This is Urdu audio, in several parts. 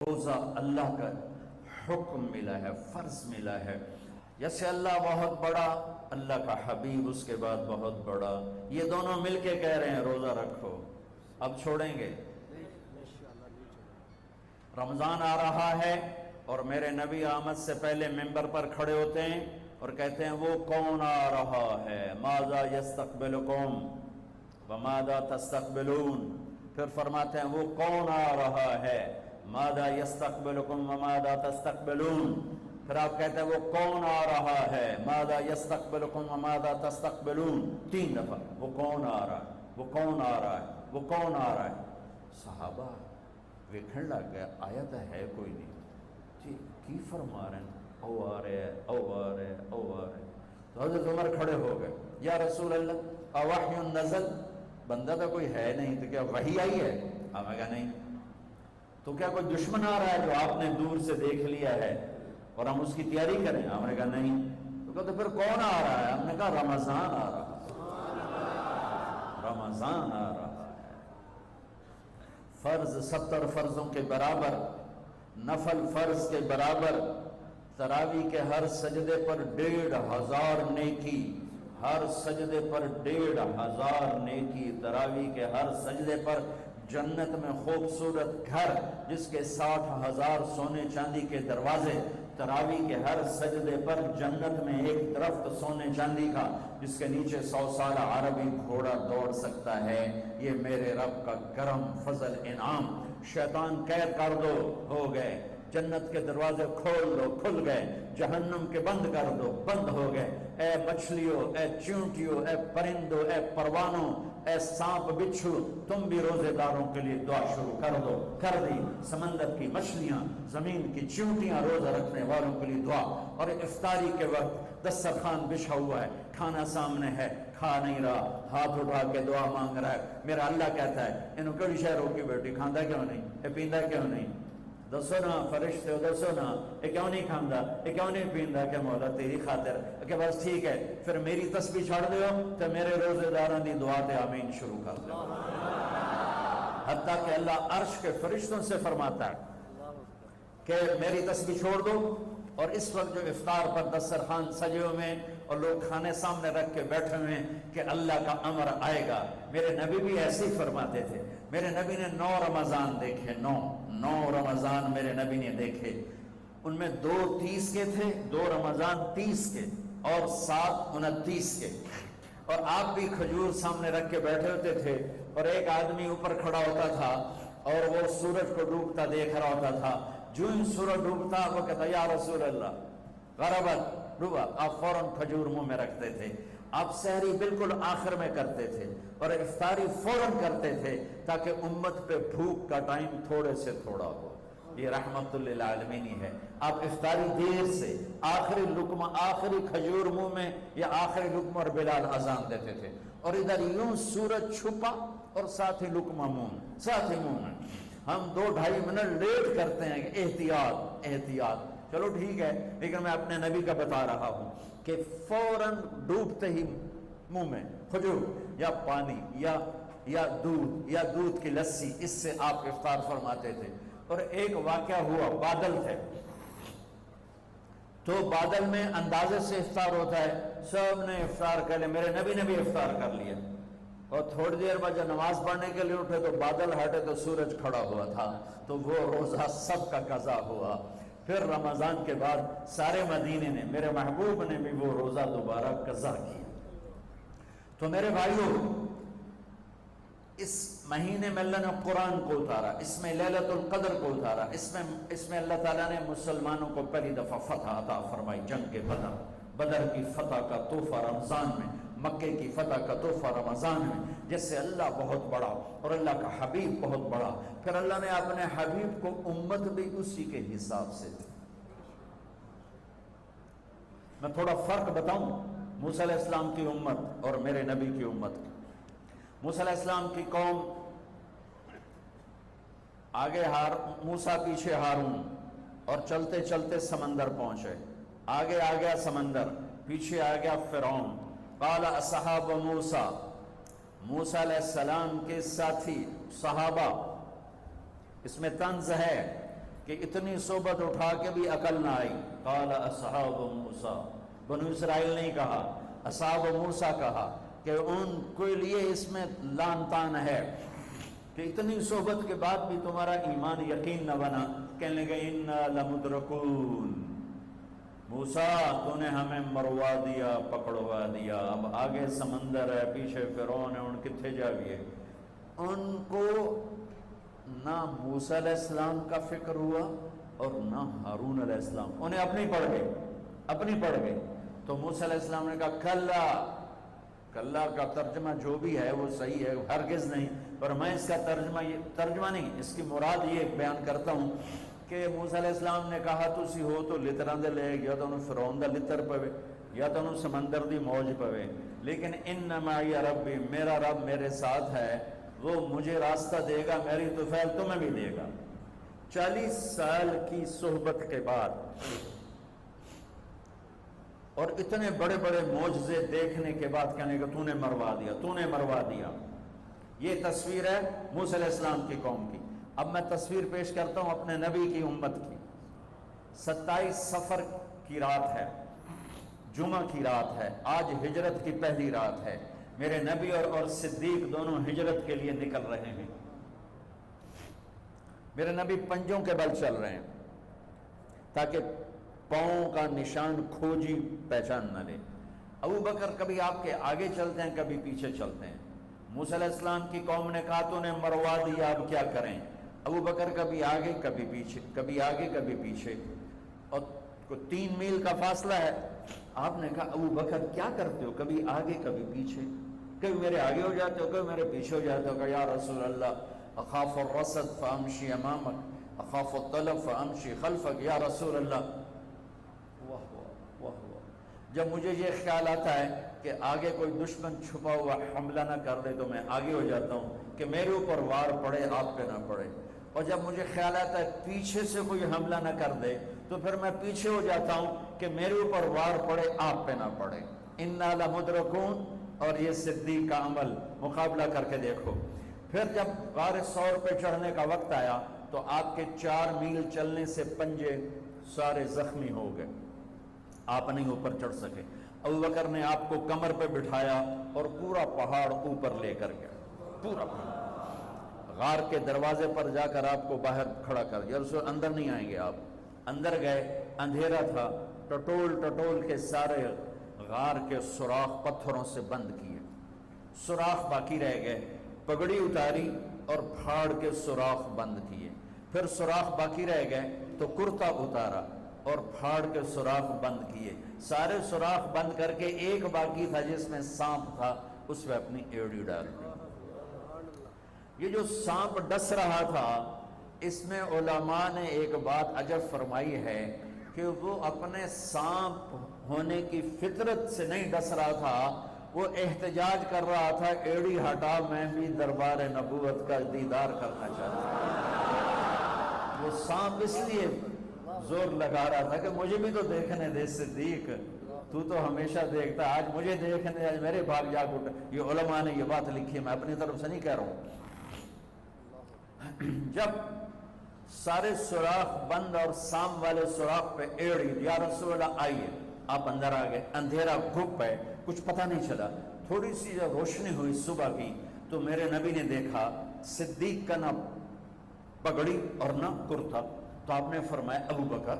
روزہ اللہ کا حکم ملا ہے، فرض ملا ہے۔ جیسے اللہ بہت بڑا، اللہ کا حبیب اس کے بعد بہت بڑا، یہ دونوں مل کے کہہ رہے ہیں روزہ رکھو۔ اب چھوڑیں گے؟ رمضان آ رہا ہے اور میرے نبی آمد سے پہلے ممبر پر کھڑے ہوتے ہیں اور کہتے ہیں وہ کون آ رہا ہے، ماذا یستقبلکم وماذا تستقبلون۔ پھر فرماتے ہیں وہ کون آ رہا ہے، ماذا یستقبلکم وماذا تستقبلون۔ پھر آپ کہتے ہیں وہ کون آ رہا ہے، ماذا یستقبلکم وماذا تستقبلون، 3 دفعہ۔ وہ کون آ رہا ہے، وہ کون آ رہا ہے، وہ کون آ رہا ہے۔ صحابہ ویکھن لگ گیا آیت ہے کوئی نہیں جی، کی فرما رہے ہیں، او آ رہے ہیں، او آ رہے ہیں، او آ رہے ہیں۔ تو حضرت عمر کھڑے ہو گئے، یا رسول اللہ اوحی نزل، بندہ تو کوئی ہے نہیں، تو کیا وحی آئی ہے؟ ہمیں کہا نہیں۔ تو کیا کوئی دشمن آ رہا ہے جو آپ نے دور سے دیکھ لیا ہے اور ہم اس کی تیاری کریں؟ ہم نے کہا نہیں۔ تو کہا تو پھر کون آ رہا ہے؟ ہم نے کہا رمضان آ رہا ہے، رمضان آ رہا ہے۔ فرض 70 فرضوں کے برابر، نفل فرض کے برابر، تراویح کے ہر سجدے پر 1500 نیکی، ہر سجدے پر 1500 نیکی، تراویح کے ہر سجدے پر جنت میں خوبصورت گھر جس کے 60,000 سونے چاندی کے دروازے، تراویح کے ہر سجدے پر جنت میں ایک درخت سونے چاندی کا جس کے نیچے 100 سالہ عربی گھوڑا دوڑ سکتا ہے۔ یہ میرے رب کا کرم، فضل، انعام۔ شیطان قید کر دو، ہو گئے۔ جنت کے دروازے کھول دو، کھل گئے۔ جہنم کے بند کر دو، بند ہو گئے۔ اے مچھلیوں، اے چیونٹیوں، اے پرندوں، اے پروانوں، اے سانپ بچھو، تم بھی روزے داروں کے لیے دعا شروع کر دو، کر دی۔ سمندر کی مچھلیاں، زمین کی چیونٹیاں روزہ رکھنے والوں کے لیے دعا۔ اور افطاری کے وقت دسترخوان بچھا ہوا ہے، کھانا سامنے ہے، کھا نہیں رہا، ہاتھ اٹھا کے دعا مانگ رہا ہے۔ میرا اللہ کہتا ہے انہوں کڑی شہ روکی بیٹھی، کھاندا کیوں نہیں، اے پیندا کیوں نہیں؟ دسو نا فرشتے ہو، دسو نا یہ کیوں نہیں کھاندا، یہ کیوں نہیں پیندا؟ کہ مولا تیری خاطر، کہ بس ٹھیک ہے پھر میری تسبیح چھڑ دیو تو میرے روزے داراں دی دعا تے آمین شروع کر دو۔ حتیٰ کہ اللہ عرش کے فرشتوں سے فرماتا ہے کہ میری تسبیح چھوڑ دو۔ اور اس وقت جو افطار پر دسترخوان سجے ہوئے ہیں اور لوگ کھانے سامنے رکھ کے بیٹھے ہوئے ہیں کہ اللہ کا امر آئے گا، میرے نبی بھی ایسے ہی فرماتے تھے۔ میرے نبی نے 9 رمضان دیکھے، 9 رمضان میرے نبی نے دیکھے۔ ان میں 2 30 کے تھے، 2 رمضان 30 کے اور 7 29 کے۔ اور آپ بھی کھجور سامنے رکھ کے بیٹھے ہوتے تھے اور ایک آدمی اوپر کھڑا ہوتا تھا اور وہ سورج کو ڈوبتا دیکھ رہا ہوتا تھا۔ جو ہی سورج ڈوبتا وہ کہتا یا رسول اللہ غربت، ڈوبا، آپ فوراً کھجور منہ میں رکھتے تھے۔ آپ سحری بالکل آخر میں کرتے تھے اور افطاری فوراً کرتے تھے تاکہ امت پہ بھوک کا ٹائم تھوڑے سے تھوڑا ہو۔ یہ رحمت للعالمین ہی ہے۔ آپ افطاری دیر سے، آخری لقمہ، آخری کھجور منہ میں یا آخری لقمہ، اور بلال اذان دیتے تھے اور ادھر یوں سورج چھپا اور ساتھ ہی لقمہ منہ، ساتھ ہی منہ۔ ہم 2-2.5 منٹ لیٹ کرتے ہیں کہ احتیاط احتیاط، چلو ٹھیک ہے، لیکن میں اپنے نبی کا بتا رہا ہوں کہ فوراً ڈوبتے ہی منہ میں کھجور یا پانی یا دودھ کی لسی، اس سے آپ افطار فرماتے تھے۔ اور ایک واقعہ ہوا، بادل تھے تو بادل میں اندازے سے افطار ہوتا ہے، سب نے افطار کر لیا، میرے نبی نے بھی افطار کر لیا۔ اور تھوڑی دیر بعد جب نماز پڑھنے کے لیے اٹھے تو بادل ہٹے تو سورج کھڑا ہوا تھا، تو وہ روزہ سب کا قضا ہوا۔ پھر رمضان کے بعد سارے مدینے نے، میرے محبوب نے بھی وہ روزہ دوبارہ قضا کیا۔ تو میرے بھائیوں، اس مہینے میں اللہ نے قرآن کو اتارا، اس میں لیلۃ القدر کو اتارا، اس میں اللہ تعالیٰ نے مسلمانوں کو پہلی دفعہ فتح عطا فرمائی۔ جنگ بدر کی فتح کا تحفہ رمضان میں، مکے کی فتح کا تحفہ رمضان میں، جس سے اللہ بہت بڑا اور اللہ کا حبیب بہت بڑا۔ پھر اللہ نے اپنے حبیب کو امت بھی اسی کے حساب سے دی۔ میں تھوڑا فرق بتاؤں موسیٰ علیہ السلام کی امت اور میرے نبی کی امت کی۔ موسیٰ علیہ السلام کی قوم آگے موسیٰ پیچھے ہارون، اور چلتے چلتے سمندر پہنچے۔ آگے آ گیا سمندر، پیچھے آ گیا فرعون۔ قال اصحاب موسیٰ، موسیٰ علیہ السلام کے ساتھی صحابہ، اس میں طنز ہے کہ اتنی صحبت اٹھا کے بھی عقل نہ آئی. قال اصحاب موسیٰ، بنو اسرائیل نہیں کہا، اصحاب موسیٰ کہا، کہ ان کے لیے اس میں لان تان ہے کہ اتنی صحبت کے بعد بھی تمہارا ایمان یقین نہ بنا. کہنے لگے انا لمدرکون، موسیٰ تو نے ہمیں مروا دیا، پکڑوا دیا، اب آگے سمندر ہے، پیچھے فرعون ہے، ان کتھے جاویے. ان کو نہ موسیٰ علیہ السلام کا فکر ہوا اور نہ ہارون علیہ السلام، انہیں اپنی پڑ گئے. تو موسیٰ علیہ السلام نے کہا کلا کا ترجمہ جو بھی ہے وہ صحیح ہے، ہرگز نہیں، پر میں اس کا ترجمہ نہیں، اس کی مراد یہ بیان کرتا ہوں کہ موسیٰ علیہ السلام نے کہا تسی ہو تو لتراں دے لے، یا تو انہوں فرعون دا لتر پوے، یا تو انہوں سمندر دی موج پوے، لیکن ان معی ربی، میرا رب میرے ساتھ ہے، وہ مجھے راستہ دے گا، میری طفیل تمہیں بھی دے گا. 40 سال کی صحبت کے بعد اور اتنے بڑے بڑے معجزے دیکھنے کے بعد کہنے کہ تو نے مروا دیا. یہ تصویر ہے موسیٰ علیہ السلام کی قوم کی. اب میں تصویر پیش کرتا ہوں اپنے نبی کی امت کی. 27 صفر کی رات ہے، جمعہ کی رات ہے، آج ہجرت کی پہلی رات ہے. میرے نبی اور صدیق دونوں ہجرت کے لیے نکل رہے ہیں. میرے نبی پنجوں کے بل چل رہے ہیں تاکہ پاؤں کا نشان کھوجی پہچان نہ لے. ابو بکر کبھی آپ کے آگے چلتے ہیں، کبھی پیچھے چلتے ہیں. موسیٰ علیہ السلام کی قوم نے کہا تو نے مروا دیا، اب کیا کریں. ابو بکر کبھی آگے کبھی پیچھے، کبھی آگے کبھی پیچھے، اور 3 میل کا فاصلہ ہے. آپ نے کہا ابو بکر کیا کرتے ہو، کبھی آگے کبھی پیچھے، کبھی میرے آگے ہو جاتے ہو، کبھی میرے پیچھے ہو جاتے ہو. کہ یا رسول اللہ اخاف الرصد فامشی امامک اخاف الطلب فامشی خلفک. یا رسول اللہ، جب مجھے یہ خیال آتا ہے کہ آگے کوئی دشمن چھپا ہوا حملہ نہ کر لے تو میں آگے ہو جاتا ہوں کہ میرے اوپر وار پڑے، آپ پہ نہ پڑے. اور جب مجھے خیال آتا ہے پیچھے سے کوئی حملہ نہ کر دے تو پھر میں پیچھے ہو جاتا ہوں کہ میرے اوپر وار پڑے، آپ پہ نہ پڑے. انا لمدرکون. اور یہ صدیق کا عمل مقابلہ کر کے دیکھو. پھر جب غار ثور پہ چڑھنے کا وقت آیا تو آپ کے 4 میل چلنے سے پنجے سارے زخمی ہو گئے، آپ نہیں اوپر چڑھ سکے. ابو بکر نے آپ کو کمر پہ بٹھایا اور پورا پہاڑ اوپر لے کر گیا، پورا پہاڑ. غار کے دروازے پر جا کر آپ کو باہر کھڑا کر دیا. رسول اندر نہیں آئیں گے. آپ اندر گئے، اندھیرا تھا، ٹٹول کے سارے غار کے سوراخ پتھروں سے بند کیے، سوراخ باقی رہ گئے. پگڑی اتاری اور پھاڑ کے سوراخ بند کیے. پھر سوراخ باقی رہ گئے تو کرتا اتارا اور پھاڑ کے سوراخ بند کیے. سارے سوراخ بند کر کے ایک باقی تھا جس میں سانپ تھا، اس پہ اپنی ایڑی ڈال دی. یہ جو سانپ ڈس رہا تھا، اس میں علماء نے ایک بات عجب فرمائی ہے کہ وہ اپنے سانپ ہونے کی فطرت سے نہیں ڈس رہا تھا، وہ احتجاج کر رہا تھا ایڑی ہٹا، میں بھی دربار نبوت کا دیدار کرنا چاہتا ہوں. وہ سانپ اس لیے زور لگا رہا تھا کہ مجھے بھی تو دیکھنے دے صدیق، تو ہمیشہ دیکھتا، آج مجھے دیکھنے، آج میرے بھاگ جاگ اٹھا. یہ علماء نے یہ بات لکھی ہے، میں اپنی طرف سے نہیں کہہ رہا ہوں. جب سارے سوراخ بند اور سام والے سوراخ پہ ایڑی، یا رسول اللہ آئیے. آپ اندر آ گئے. اندھیرا گھپ ہے، کچھ پتہ نہیں چلا. تھوڑی سی جب روشنی ہوئی صبح کی تو میرے نبی نے دیکھا صدیق کا نہ پگڑی اور نہ کرتا. تو آپ نے فرمایا ابو بکر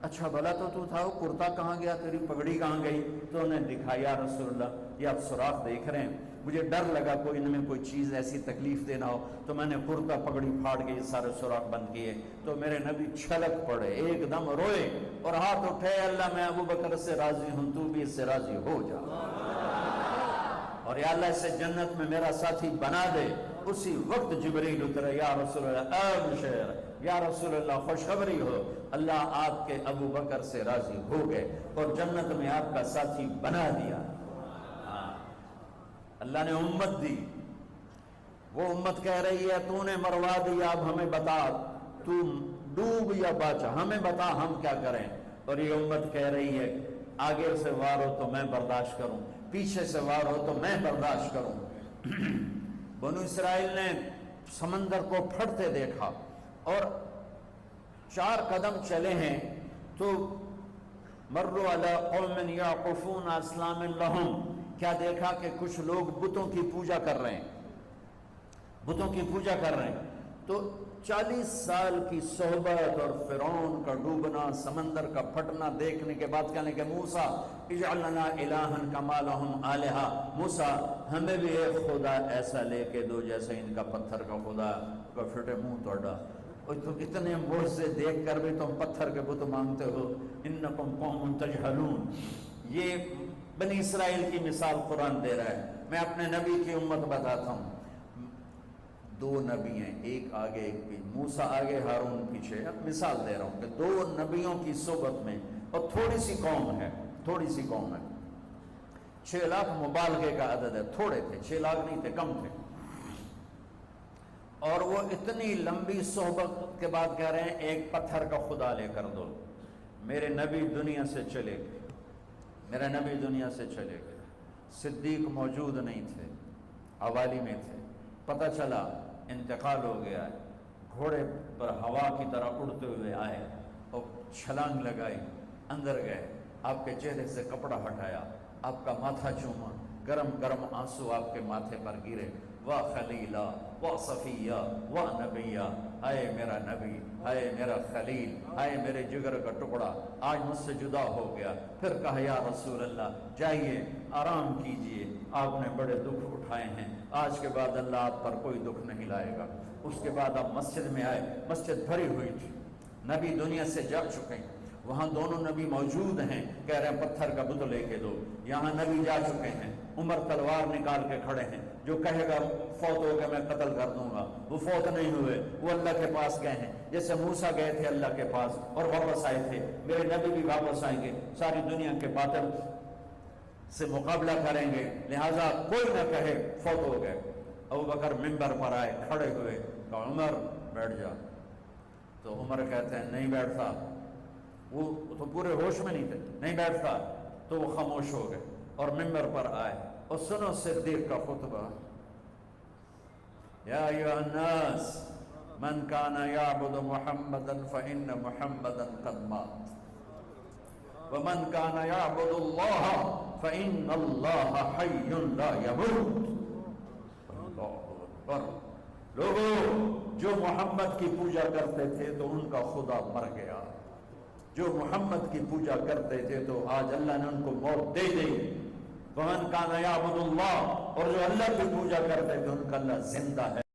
اچھا بھلا تو تھا، وہ کرتا کہاں گیا، تیری پگڑی کہاں گئی؟ تو انہیں دکھایا یا رسول اللہ یہ آپ سوراخ دیکھ رہے ہیں، مجھے ڈر لگا کوئی ان میں کوئی چیز ایسی تکلیف دینا ہو تو میں نے کرتا پگڑی پھاڑ کے یہ سارے سوراخ بند کیے. تو میرے نبی چھلک پڑے، ایک دم روئے اور ہاتھ اٹھے، اللہ میں ابو بکر سے راضی ہوں، تو بھی اس سے راضی ہو جا، اور یا اللہ اسے جنت میں میرا ساتھی بنا دے. اسی وقت جبریل اترے، یا رسول اللہ ابشر، یا رسول اللہ خوشخبری ہو، اللہ آپ کے ابو بکر سے راضی ہو گئے اور جنت میں آپ کا ساتھی بنا دیا. اللہ نے امت دی، وہ امت کہہ رہی ہے تو نے مروا دیا، اب ہمیں بتا تو ڈوب یا بچا، ہمیں بتا ہم کیا کریں. اور یہ امت کہہ رہی ہے آگے سے وار ہو تو میں برداشت کروں، پیچھے سے وار ہو تو میں برداشت کروں. بنو اسرائیل نے سمندر کو پھٹتے دیکھا اور 4 قدم چلے ہیں تو مروا علی قوم یعقفون اسلام لہم، کیا دیکھا کہ کچھ لوگ بتوں کی پوجا کر رہے ہیں، بتوں کی پوجا کر رہے ہیں۔ تو 40 سال کی صحبت اور فرعون کا ڈوبنا، سمندر کا پھٹنا دیکھنے کے بعد کہنے کہ موسیٰ اجعل لنا الہا کما لہم آلہا، موسیٰ ہمیں بھی ایک خدا ایسا لے کے دو جیسے ان کا پتھر کا خدا کا پھٹے منہ توڑا، اور تم اتنے معجزے دیکھ کر بھی تم پتھر کے بت مانگتے ہو، انکم قوم تجہلون۔ یہ بنی اسرائیل کی مثال قرآن دے رہا ہے۔ میں اپنے نبی کی امت بتاتا ہوں، 2 نبی ہیں، ایک آگے ایک پیچھے، موسیٰ آگے ہارون پیچھے۔ اب مثال دے رہا ہوں کہ 2 نبیوں کی صحبت میں، اور تھوڑی سی قوم ہے، 6 لاکھ مبالغے کا عدد ہے، تھوڑے تھے، 6 لاکھ نہیں تھے، کم تھے، اور وہ اتنی لمبی صحبت کے بعد کہہ رہے ہیں ایک پتھر کا خدا لے کر دو۔ میرے نبی دنیا سے چلے گئے، میرا نبی دنیا سے چلے گئے، صدیق موجود نہیں تھے، حوالی میں تھے، پتہ چلا انتقال ہو گیا ہے، گھوڑے پر ہوا کی طرح اڑتے ہوئے آئے اور چھلانگ لگائی، اندر گئے، آپ کے چہرے سے کپڑا ہٹایا، آپ کا ماتھا چوما، گرم گرم آنسو آپ کے ماتھے پر گرے، واہ خلیلہ واہ صفیہ واہ نبیہ، ہائے میرا نبی، ہائے میرا خلیل، ہائے میرے جگر کا ٹکڑا، آج مجھ سے جدا ہو گیا۔ پھر کہا یا رسول اللہ جائیے آرام کیجئے، آپ نے بڑے دکھ اٹھائے ہیں، آج کے بعد اللہ آپ پر کوئی دکھ نہیں لائے گا۔ اس کے بعد آپ مسجد میں آئے، مسجد بھری ہوئی تھی، نبی دنیا سے جا چکے ہیں، وہاں دونوں نبی موجود ہیں، کہہ رہے ہیں پتھر کا بت لے کے دو، یہاں نبی جا چکے ہیں، عمر تلوار نکال کے کھڑے ہیں، جو کہے گا فوت ہو گیا میں قتل کر دوں گا، وہ فوت نہیں ہوئے، وہ اللہ کے پاس گئے ہیں، جیسے موسیٰ گئے تھے اللہ کے پاس اور واپس آئے تھے، میرے نبی بھی واپس آئیں گے، ساری دنیا کے باطل سے مقابلہ کریں گے، لہٰذا کوئی نہ کہے فوت ہو گئے۔ ابو بکر منبر پر آئے، کھڑے ہوئے، کہا عمر بیٹھ جا، تو عمر کہتے ہیں نہیں بیٹھتا، وہ تو پورے ہوش میں نہیں تھے، نہیں بیٹھتا، تو وہ خاموش ہو گئے اور منبر پر آئے، اور سنو صدیق کا خطبہ، یا ایھا الناس من کان یعبد محمدا فإن محمدا قد مات ومن کان یعبد اللہ فإن اللہ حی لا یموت۔ اللہ اکبر، لوگوں جو محمد کی پوجا کرتے تھے تو ان کا خدا مر گیا، جو محمد کی پوجا کرتے تھے تو آج اللہ نے ان کو موت دے دی۔ وَمَنْ كَانَ يَعْبُدُ اللَّهَ، اور جو اللہ کی پوجا کرتے تھے ان کا اللہ زندہ ہے۔